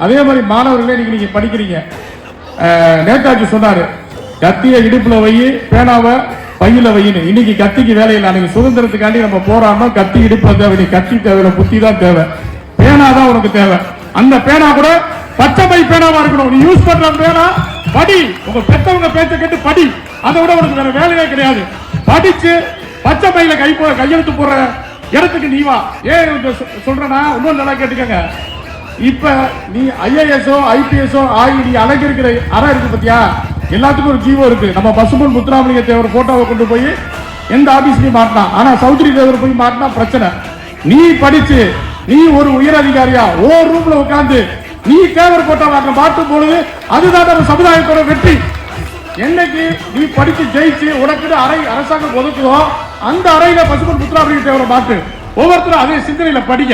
அதே மாதிரி மாணவர்களே நீங்க படிக்கிறீங்க. நேதாஜி சொன்னாரு, கத்திய இடுப்புல வை, பேனாவை பையில வையின்னு. இன்னைக்கு கத்திக்கு வேலையில் அன்னைக்கு சுதந்திரத்துக்காண்டி நம்ம போராடணும். கத்தி இடுப்புல தேவை, கத்தி தேவையில்ல, புத்தி தான் தேவை, பேனா தான் உனக்கு தேவை. அந்த பேனா கூட பச்சை பை பேனாவா இருக்கணும். நீ யூஸ் பண்ற பேனா படி, உங்க பெற்றவங்க பேச்ச கேட்டு படி. அதை விட உனக்கு வேற வேலையே கிடையாது. படிச்சு பச்சை பையில கையெழுத்து போடுற இடத்துக்கு நீ வா. ஏன் சொல்றேன்னா இன்னொரு நல்லா கேட்டுக்கங்க. இப்ப நீ ஐஏஎஸ்ஓ ஐபிஎஸ்ஓ ஆகி நீ அழகு இருக்கிற அறை இருக்கு பத்தியா, எல்லாத்துக்கும் ஒரு ஜீவோ இருக்கு. நம்ம பசும்பொன் முத்துராமலிங்க தேவர் போட்டோவை கொண்டு போய் எந்த ஆபீஸ்லயும் மாட்டினா, ஆனா சௌத்ரி தேவர் போய் மாட்டினா பிரச்சனை. நீ படிச்சு நீ ஒரு உயர் அதிகாரியா ஓ ரூம்ல உட்கார்ந்து நீ தேவர் போட்டோவை மாட்டும் பொழுது அதுதான் நம்ம சமுதாயத்தோட வெற்றி. என்னைக்கு நீ படிச்சு ஜெயிச்சு உனக்கு அறை அரசாங்கம் ஒதுக்குதோ அந்த அறையில பசும்பொன் முத்துராமலிங்க தேவரை மாட்டு. ஒவ்வொருத்தரும் அதே சிந்தனையில படிக்க.